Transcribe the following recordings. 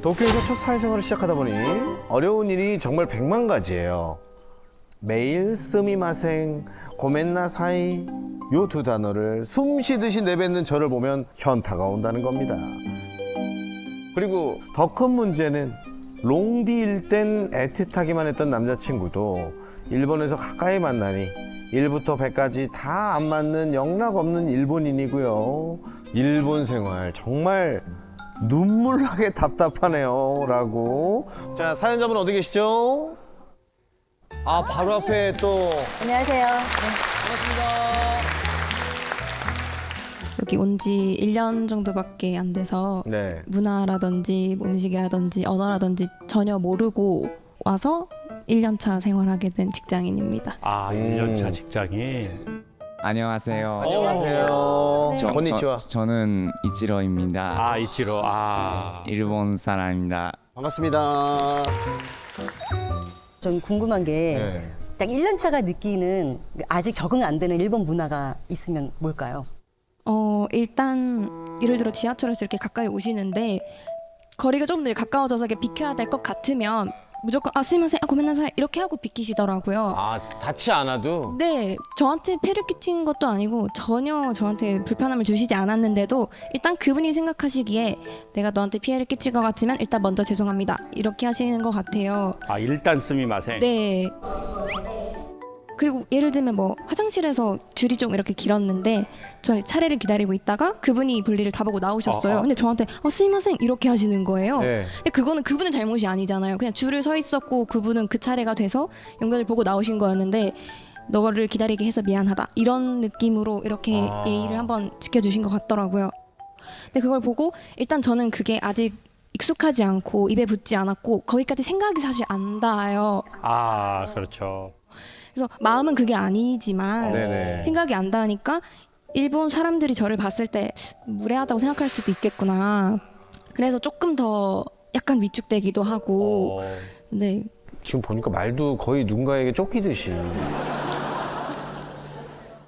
도쿄에서 첫 사회생활을 시작하다 보니 어려운 일이 정말 백만 가지예요. 매일 스미마생, 고멘나사이 요 두 단어를 숨쉬듯이 내뱉는 저를 보면 현타가 온다는 겁니다. 그리고 더 큰 문제는 롱디일 땐 애틋하기만 했던 남자친구도 일본에서 가까이 만나니 1부터 100까지 다 안 맞는 영락 없는 일본인이고요. 일본 생활 정말 눈물나게 답답하네요 라고. 자, 사연자분 어디 계시죠? 아, 바로 앞에 또. 안녕하세요. 여기 온 지 1년 정도밖에 안 돼서 네. 문화라든지 음식이라든지 언어라든지 전혀 모르고 와서 1년 차 생활하게 된 직장인입니다. 아, 1년차 직장인. 안녕하세요. 안녕하세요. 저- 건니치와. 저는 이치로입니다. 아, 이치로. 아. 일본 사람입니다. 반갑습니다. 전 궁금한 게 딱 네. 1년 차가 느끼는 아직 적응 안 되는 일본 문화가 있으면 뭘까요? 일단 예를 들어 지하철에서 이렇게 가까이 오시는데 거리가 조금 더 가까워져서 이렇게 비켜야 될 것 같으면 무조건 스미마셍, 고멘나사이 이렇게 하고 비키시더라고요. 아, 닿지 않아도? 네, 저한테 폐를 끼친 것도 아니고 전혀 저한테 불편함을 주시지 않았는데도 일단 그분이 생각하시기에 내가 너한테 피해를 끼칠 것 같으면 일단 먼저 죄송합니다 이렇게 하시는 것 같아요. 아, 일단 스미마셍. 네. 그리고 예를 들면 뭐 화장실에서 줄이 좀 이렇게 길었는데 저희 차례를 기다리고 있다가 그분이 볼일을 다 보고 나오셨어요. 근데 저한테 스미마셍 이렇게 하시는 거예요. 네. 근데 그거는 그분의 잘못이 아니잖아요. 그냥 줄을 서 있었고 그분은 그 차례가 돼서 연결을 보고 나오신 거였는데 너를 기다리게 해서 미안하다 이런 느낌으로 이렇게 예의를 한번 지켜주신 것 같더라고요. 근데 그걸 보고 일단 저는 그게 아직 익숙하지 않고 입에 붙지 않았고 거기까지 생각이 사실 안 닿아요. 아, 그렇죠. 그래서 마음은 그게 아니지만 네네. 생각이 안 닿으니까 일본 사람들이 저를 봤을 때 무례하다고 생각할 수도 있겠구나. 그래서 조금 더 약간 위축되기도 하고. 네. 지금 보니까 말도 거의 누군가에게 쫓기듯이.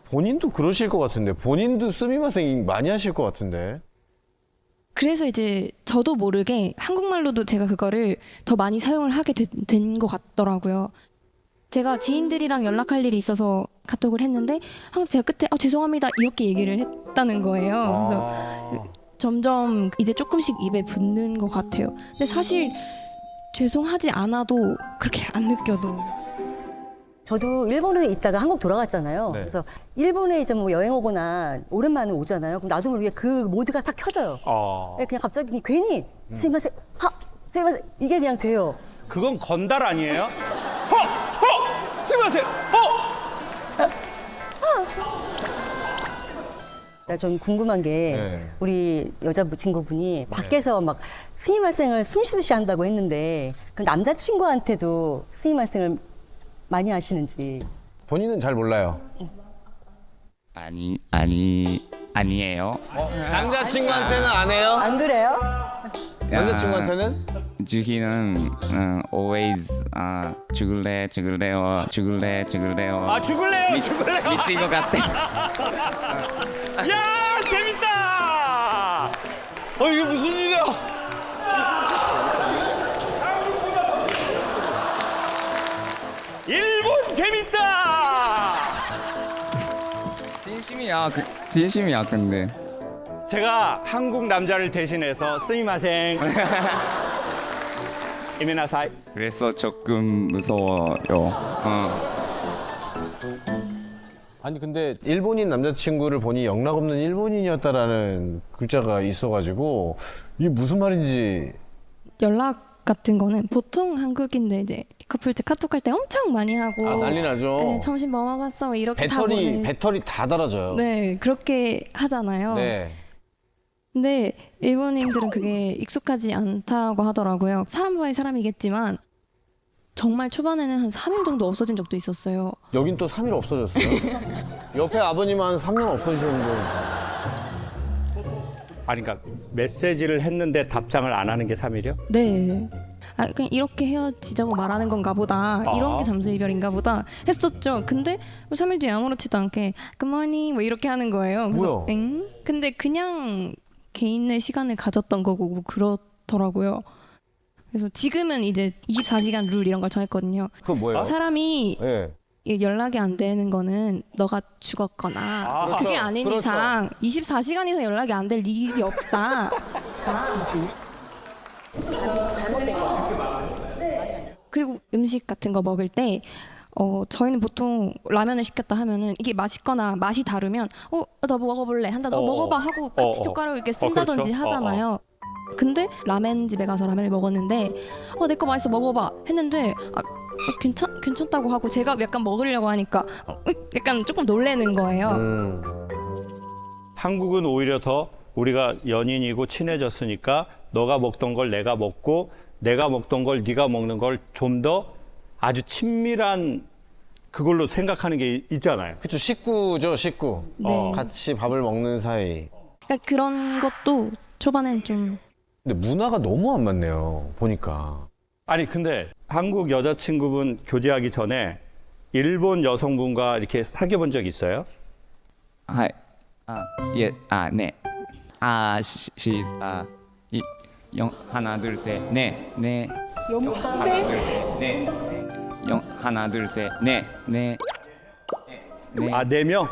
본인도 그러실 것 같은데. 본인도 스미마셍 많이 하실 것 같은데. 그래서 이제 저도 모르게 한국말로도 제가 그거를 더 많이 사용을 하게 된 것 같더라고요. 제가 지인들이랑 연락할 일이 있어서 카톡을 했는데 항상 제가 끝에 죄송합니다 이렇게 얘기를 했다는 거예요. 그래서 점점 이제 조금씩 입에 붙는 것 같아요. 근데 사실 죄송하지 않아도 그렇게 안 느껴도. 저도 일본에 있다가 한국 돌아갔잖아요. 네. 그래서 일본에 이제 뭐 여행 오거나 오랜만에 오잖아요. 그럼 나도 모르게 그 모드가 딱 켜져요. 네, 그냥 갑자기 괜히 스미마셍, 스미마셍 이게 그냥 돼요. 그건 건달 아니에요? 스미마셍! 전 궁금한 게 네. 우리 여자 친구분이 밖에서 막 스미마셍을 숨쉬듯이 한다고 했는데 그 남자친구한테도 스미마셍을 많이 하시는지. 본인은 잘 몰라요. 아니에요. 남자친구한테는 안 해요? 안 그래요? 남자친구한테는? 주희는 always 죽을래요. 아, 죽을래요! 죽을래요! 미친 것 같아. 야, 재밌다! 이게 무슨 일이야? 일본 재밌다! 진심이야 근데. 제가 한국 남자를 대신해서 스미마셍. 이메나사이. 그래서 조금 무서워요. 아니 근데 일본인 남자친구를 보니 영락 없는 일본인이었다라는 글자가 있어가지고 이게 무슨 말인지. 연락 같은 거는 보통 한국인들 이제 커플 때 카톡할 때 엄청 많이 하고 난리 나죠. 네, 점심 뭐 먹었어 이렇게 다 보내. 배터리 다 달아져요. 네, 그렇게 하잖아요. 네. 근데 일본인들은 그게 익숙하지 않다고 하더라고요. 사람과의 사람이겠지만 정말 초반에는 한 3일 정도 없어진 적도 있었어요. 여긴 또 3일 없어졌어요. 옆에 아버님 한 3년 없어지셨는데. 아니, 그러니까 메시지를 했는데 답장을 안 하는 게 3일이요? 네. 그냥 이렇게 헤어지자고 말하는 건가 보다. 이런 게 잠수 이별인가 보다 했었죠. 근데 3일 뒤에 아무렇지도 않게 굿모닝 뭐 이렇게 하는 거예요. 그래서 뭐야? 엥? 근데 그냥 개인의 시간을 가졌던 거고 뭐 그렇더라고요. 그래서 지금은 이제 24시간 룰 이런 걸 정했거든요. 그건 뭐예요? 사람이 예. 이게 연락이 안 되는 거는 너가 죽었거나 그게 아닌 그렇죠. 이상 24시간 이상 연락이 안 될 일이 없다. 잘못된 거지. 그리고 음식 같은 거 먹을 때 저희는 보통 라면을 시켰다 하면은 이게 맛있거나 맛이 다르면 나 먹어볼래 한다 너 먹어봐 하고 같이 젓가락을 이렇게 쓴다든지 그렇죠. 하잖아요. 근데 라멘 집에 가서 라멘을 먹었는데 내 거 맛있어 먹어봐 했는데 괜찮다고 하고 제가 약간 먹으려고 하니까 약간 조금 놀래는 거예요. 한국은 오히려 더 우리가 연인이고 친해졌으니까 너가 먹던 걸 내가 먹고 내가 먹던 걸 네가 먹는 걸 좀 더 아주 친밀한 그걸로 생각하는 게 있잖아요. 그쵸, 식구죠, 식구. 네. 같이 밥을 먹는 사이. 그러니까 그런 것도 초반엔 좀 근데 문화가 너무 안 맞네요, 보니까. 아니 근데 한국 여자친구분 교제하기 전에 일본 여성분과 이렇게 사귀어 본 적 있어요? はい。いえ、ね。she's 하나 둘 셋. 네. 네. 하나 둘 셋. 네. 하나 둘 셋. 네. 네. 네. 아, 4명?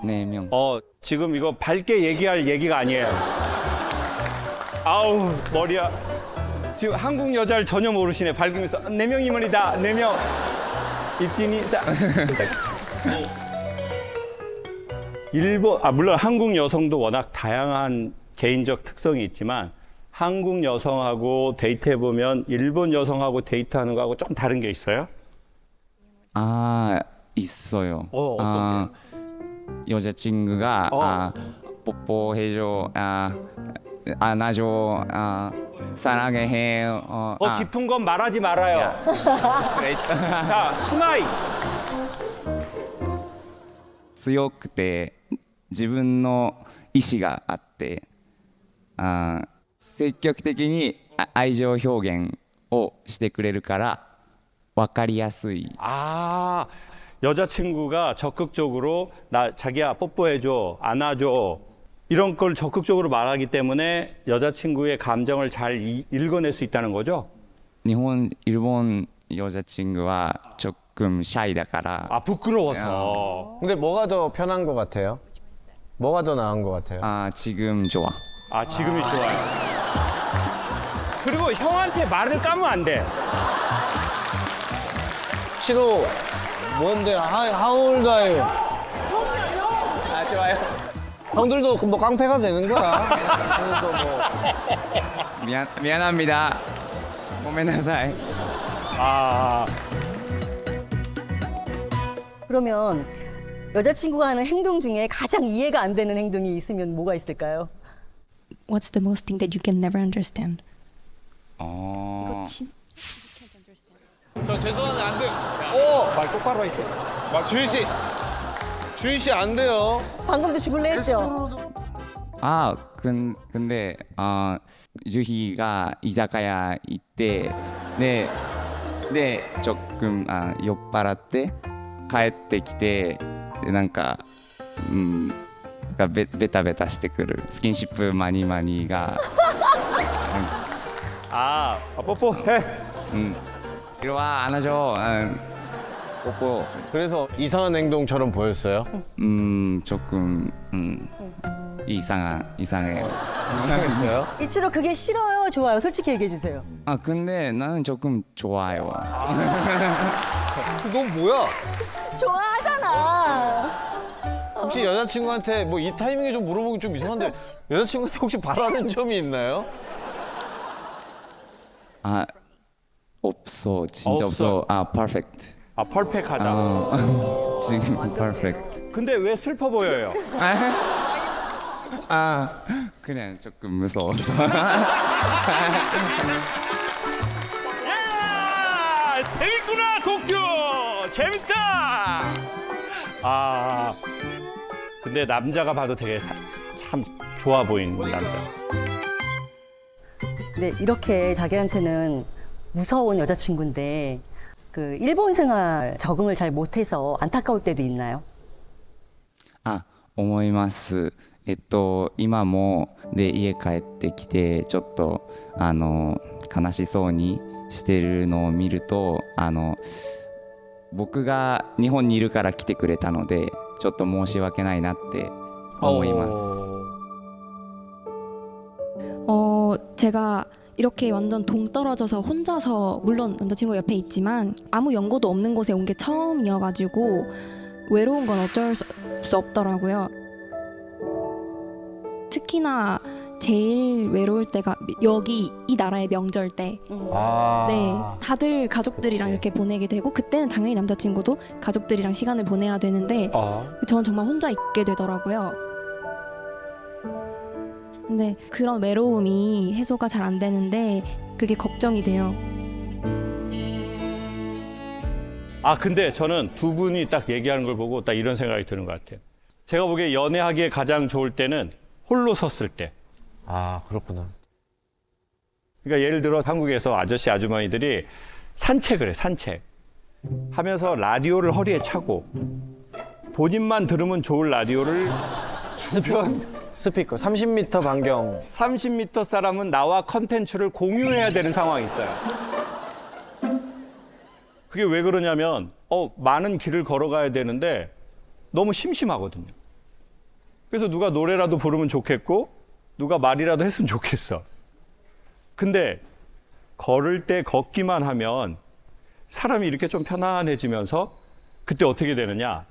네 명. 지금 이거 밝게 얘기할 얘기가 아니에요. 아우, 머리야. 지금 한국 여자를 전혀 모르시네. 밝으면서 4명이면이다. 4명. 이찐이다. 물론 한국 여성도 워낙 다양한 개인적 특성이 있지만 한국 여성하고 데이트해 보면 일본 여성하고 데이트하는 거하고 조금 다른 게 있어요? 있어요. 어떤 여자친구가 뽀뽀해줘, 안아줘, 사랑해요. 깊은 건 말하지 말아요. 자, 스마일. 強くて自分の意志があって積極的に愛情表現をしてくれるから分かりやすい 여자친구가 적극적으로 자기야 뽀뽀해줘, 안아줘 이런 걸 적극적으로 말하기 때문에 여자친구의 감정을 잘 읽어낼 수 있다는 거죠? 日本여자친구は조금シャイだから 부끄러워서. 근데 뭐가 더 편한 것 같아요? 뭐가 더 나은 것 같아요? 지금 좋아. 지금이 좋아요. 그리고 형한테 말을 까면 안 돼. 싫어. 뭔데? How old are you? 좋아요. 형들도 뭐 깡패가 되는 거야. 형들도 뭐. 미안합니다. ごめんなさい. 그러면 여자친구가 하는 행동 중에 가장 이해가 안 되는 행동이 있으면 뭐가 있을까요? What's the most thing that you can never understand? 저 죄송한데 안 돼요. 말 똑바로 있어. 주희 씨 안 돼요. 방금도 죽을래 했죠? 근데 주희가 이자카야行ってで조금酔っ払って帰ってきてでなんかベタベタしてくるスキンシップマニマニが 뽀뽀해. 이리 와 안아줘 뽀뽀 그래서 이상한 행동처럼 보였어요? 조금 이상해요. 이치로 그게 싫어요? 좋아요? 솔직히 얘기해 주세요. 근데 나는 조금 좋아요. 넌 뭐야? 좋아하잖아. 혹시 여자친구한테 뭐 이 타이밍에 좀 물어보기 좀 이상한데 여자친구한테 혹시 바라는 점이 있나요? 없어 진짜 없어. 퍼펙트. 퍼펙하다. 지금 퍼펙트. 근데 왜 슬퍼 보여요? 그냥 조금 무서워서. 재밌구나 도쿄. 재밌다. 근데 남자가 봐도 되게 참 좋아 보이는 남자. 네, 이렇게 자기한테는 무서운 여자친구인데 그 일본 생활 적응을 잘 못해서 안타까울 때도 있나요? 思います。今もで家帰ってきてちょっと悲しそうにしてるのを見ると僕が日本にいるから来てくれたのでちょっと申し訳ないなって思います。 제가 이렇게 완전 동떨어져서 혼자서 물론 남자친구 옆에 있지만 아무 연고도 없는 곳에 온 게 처음이어가지고 외로운 건 어쩔 수 없더라고요. 특히나 제일 외로울 때가 여기 이 나라의 명절 때. 네, 다들 가족들이랑 이렇게 보내게 되고 그때는 당연히 남자친구도 가족들이랑 시간을 보내야 되는데 저는 정말 혼자 있게 되더라고요. 근데 그런 외로움이 해소가 잘 안 되는데 그게 걱정이 돼요. 근데 저는 두 분이 딱 얘기하는 걸 보고 딱 이런 생각이 드는 것 같아요. 제가 보기에 연애하기에 가장 좋을 때는 홀로 섰을 때. 그렇구나. 그러니까 예를 들어 한국에서 아저씨 아주머니들이 산책을 해, 산책. 하면서 라디오를 허리에 차고 본인만 들으면 좋을 라디오를 주변 스피커 30m 반경. 30m 사람은 나와 컨텐츠를 공유해야 되는 상황이 있어요. 그게 왜 그러냐면 많은 길을 걸어가야 되는데 너무 심심하거든요. 그래서 누가 노래라도 부르면 좋겠고 누가 말이라도 했으면 좋겠어. 근데 걸을 때 걷기만 하면 사람이 이렇게 좀 편안해지면서 그때 어떻게 되느냐.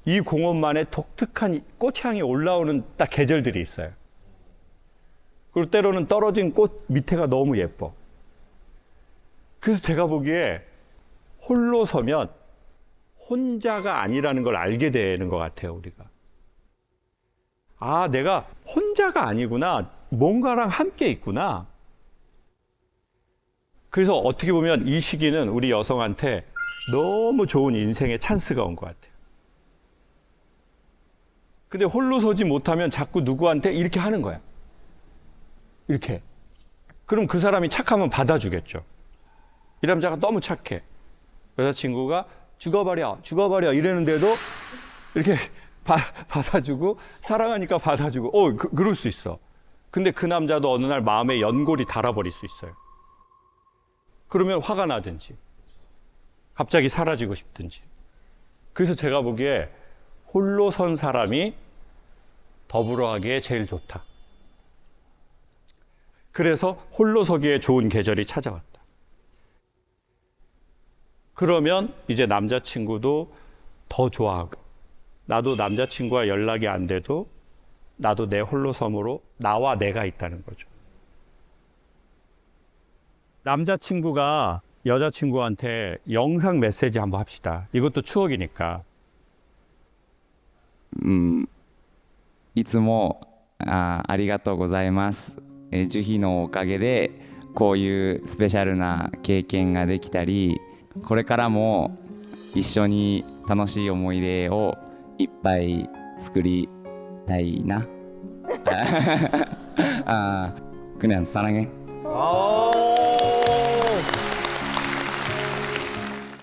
이 공원만의 독특한 꽃향이 올라오는 딱 계절들이 있어요. 그리고 때로는 떨어진 꽃 밑에가 너무 예뻐. 그래서 제가 보기에 홀로 서면 혼자가 아니라는 걸 알게 되는 것 같아요, 우리가. 내가 혼자가 아니구나. 뭔가랑 함께 있구나. 그래서 어떻게 보면 이 시기는 우리 여성한테 너무 좋은 인생의 찬스가 온 것 같아요. 근데 홀로 서지 못하면 자꾸 누구한테 이렇게 하는 거야. 이렇게. 그럼 그 사람이 착하면 받아주겠죠. 이 남자가 너무 착해. 여자친구가 죽어버려, 죽어버려 이러는데도 이렇게 받아주고 사랑하니까 받아주고 그럴 수 있어. 근데 그 남자도 어느 날 마음에 연골이 닳아버릴 수 있어요. 그러면 화가 나든지 갑자기 사라지고 싶든지. 그래서 제가 보기에 홀로 선 사람이 더불어하기에 제일 좋다. 그래서 홀로 서기에 좋은 계절이 찾아왔다. 그러면 이제 남자친구도 더 좋아하고 나도 남자친구와 연락이 안 돼도 나도 내 홀로섬으로 나와 내가 있다는 거죠. 남자친구가 여자친구한테 영상 메시지 한번 합시다. 이것도 추억이니까. いつもありがとうございます。樹妃のおかげでこういうスペシャルな経験ができたり、これからも一緒に楽しい思い出をいっぱい作りたいな。그냥 사랑해.